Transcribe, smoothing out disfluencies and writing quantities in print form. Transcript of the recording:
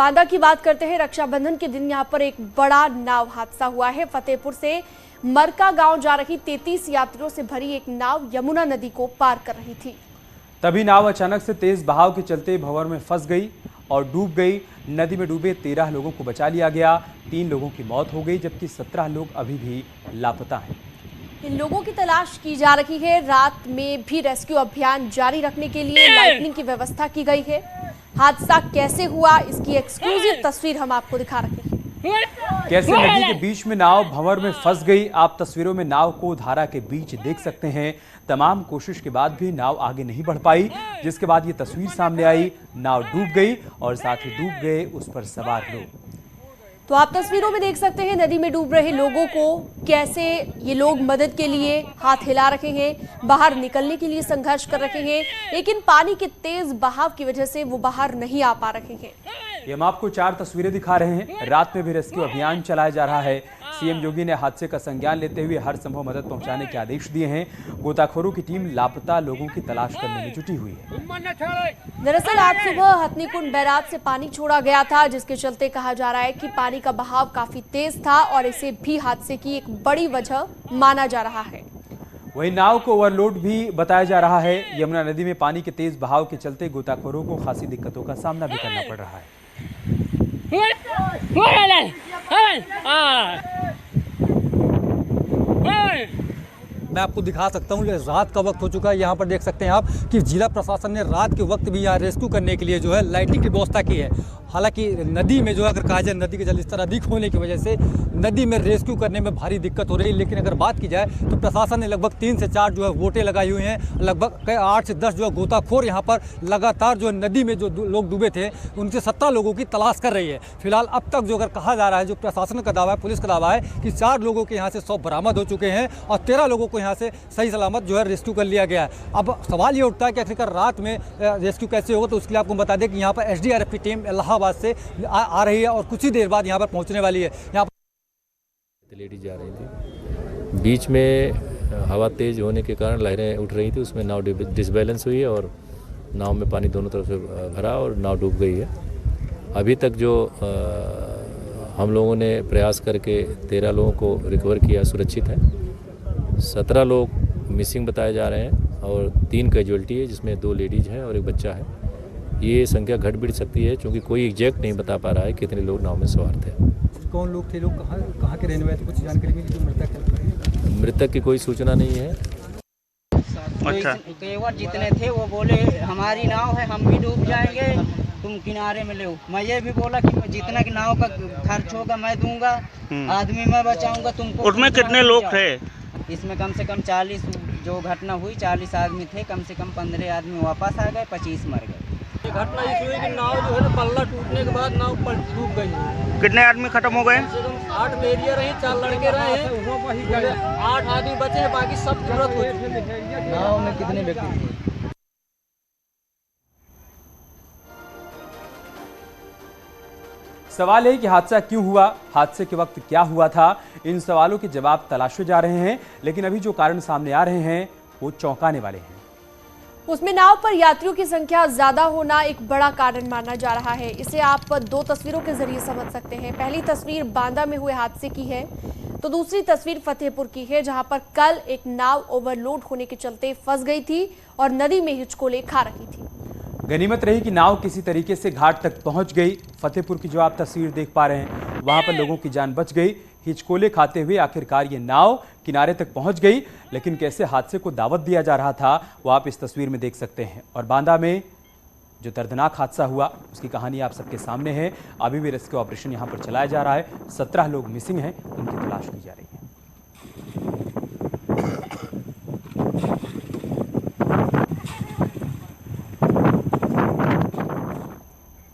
बांदा की बात करते हैं। रक्षाबंधन के दिन यहां पर एक बड़ा नाव हादसा हुआ है। फतेहपुर से मरका गांव जा रही 33 यात्रियों से भरी एक नाव यमुना नदी को पार कर रही थी। तभी नाव अचानक से तेज बहाव के चलते भंवर में फंस गई और डूब गई। नदी में डूबे 13 लोगों को बचा लिया गया। 3 लोगों की मौत हो गई, जबकि 17 लोग अभी भी लापता हैं। इन लोगों की तलाश की जा रही है। रात में भी रेस्क्यू अभियान जारी रखने के लिए लाइटनिंग की व्यवस्था की गई है। हादसा कैसे हुआ, इसकी एक्सक्लूसिव तस्वीर हम आपको दिखा रहे हैं। कैसे नदी के बीच में नाव भंवर में फंस गई। आप तस्वीरों में नाव को धारा के बीच देख सकते हैं। तमाम कोशिश के बाद भी नाव आगे नहीं बढ़ पाई, जिसके बाद ये तस्वीर सामने आई। नाव डूब गई और साथ ही डूब गए उस पर सवार लोग। तो आप तस्वीरों में देख सकते हैं नदी में डूब रहे लोगों को कैसे ये लोग मदद के लिए हाथ हिला रहे हैं, बाहर निकलने के लिए संघर्ष कर रहे हैं, लेकिन पानी के तेज बहाव की वजह से वो बाहर नहीं आ पा रहे हैं। ये हम आपको 4 तस्वीरें दिखा रहे हैं। रात में भी रेस्क्यू अभियान चलाया जा रहा है। सीएम योगी ने हादसे का संज्ञान लेते हुए हर संभव मदद पहुंचाने के आदेश दिए हैं। गोताखोरों की टीम लापता लोगों की तलाश करने में जुटी हुई है। दरअसल आज सुबह हथनीकुंड बैराज से पानी छोड़ा गया था, जिसके चलते कहा जा रहा है कि पानी का बहाव काफी तेज था और इसे भी हादसे की एक बड़ी वजह माना जा रहा है। वहीं नाव को ओवरलोड भी बताया जा रहा है। यमुना नदी में पानी के तेज बहाव के चलते गोताखोरों को खासी दिक्कतों का सामना भी करना पड़ रहा है। मैं आपको दिखा सकता हूँ, रात का वक्त हो चुका है। यहाँ पर देख सकते हैं आप कि जिला प्रशासन ने रात के वक्त भी यहाँ रेस्क्यू करने के लिए जो है लाइटिंग की व्यवस्था की है। हालांकि नदी में जो है अगर कहा जाए नदी के जलस्तर अधिक होने की वजह से नदी में रेस्क्यू करने में भारी दिक्कत हो रही है, लेकिन अगर बात की जाए तो प्रशासन ने लगभग 3 से 4 जो है बोटें लगाई हुई हैं। लगभग 8 से 10 जो है गोताखोर यहाँ पर लगातार जो नदी में जो लोग डूबे थे उनसे 17 लोगों की तलाश कर रही है। फिलहाल अब तक जो अगर कहा जा रहा है, जो प्रशासन का दावा है, पुलिस का दावा है कि 4 लोगों के यहाँ से 100 बरामद हो चुके हैं और 13 लोगों को यहाँ से सही सलामत जो है रेस्क्यू कर लिया गया है। अब सवाल ये उठता है कि आखिरकार रात में रेस्क्यू कैसे होगा, तो उसके लिए आपको बता दें कि यहाँ पर SDRF की टीम इलाहाबाद से आ रही है और कुछ ही देर बाद यहाँ पर पहुँचने वाली है। यहाँ पर लेडीज जा रही थी, बीच में हवा तेज होने के कारण लहरें उठ रही थी, उसमें नाव डिसबैलेंस हुई है और नाव में पानी दोनों तरफ से भरा और नाव डूब गई है। अभी तक जो हम लोगों ने प्रयास करके 13 लोगों को रिकवर किया, सुरक्षित है। 17 लोग मिसिंग बताए जा रहे हैं और 3 कैजुअल्टी है, जिसमें 2 लेडीज हैं और 1 बच्चा है। ये संख्या घट बढ़ सकती है क्योंकि कोई एग्जैक्ट नहीं बता पा रहा है कितने लोग नाव में सवार थे। कौन लोग थे, लोग कहाँ के रहने वाले थे, कुछ जानकारी मिली? जो मृतक की कोई सूचना नहीं है। अच्छा, जितने थे वो बोले हमारी नाव है, हम भी डूब जाएंगे, तुम किनारे में लो। मैं ये भी बोला कि जितना की नाव का खर्च होगा मैं दूंगा, आदमी मैं बचाऊंगा तुमको। उसमें कितने लोग थे? इसमें कम से कम 40 जो घटना हुई 40 आदमी थे। कम से कम 15 आदमी वापस आ गए, 25 मर गए। ये घटना इस हुई कि नाव जो है ना पल्ला टूटने के बाद नाव डूब गई। कितने आदमी खत्म हो गए? 8 लेडियां रही, 4 लड़के रहे हैं, 8 आदमी बचे हैं, बाकी सब जरूरत हो चुकी। नाव में कितने व्यक्ति थे? सवाल है कि हादसा क्यों हुआ, हादसे के वक्त क्या हुआ था। इन सवालों के जवाब तलाशे जा रहे हैं, लेकिन अभी जो कारण सामने आ रहे हैं वो चौंकाने वाले हैं। उसमें नाव पर यात्रियों की संख्या ज्यादा होना एक बड़ा कारण माना जा रहा है। इसे आप 2 तस्वीरों के जरिए समझ सकते हैं। पहली तस्वीर बांदा में हुए हादसे की है, तो दूसरी तस्वीर फतेहपुर की है, जहां पर कल एक नाव ओवरलोड होने के चलते फंस गई थी और नदी में हिचकोले खा रही थी। गनीमत रही कि नाव किसी तरीके से घाट तक पहुंच गई। फतेहपुर की जो आप तस्वीर देख पा रहे हैं, वहां पर लोगों की जान बच गई। हिचकोले खाते हुए आखिरकार ये नाव किनारे तक पहुंच गई, लेकिन कैसे हादसे को दावत दिया जा रहा था वो आप इस तस्वीर में देख सकते हैं। और बांदा में जो दर्दनाक हादसा हुआ उसकी कहानी आप सबके सामने है। अभी भी रेस्क्यू ऑपरेशन यहां पर चलाया जा रहा है। 17 लोग मिसिंग हैं, उनकी तलाश की जा रही है।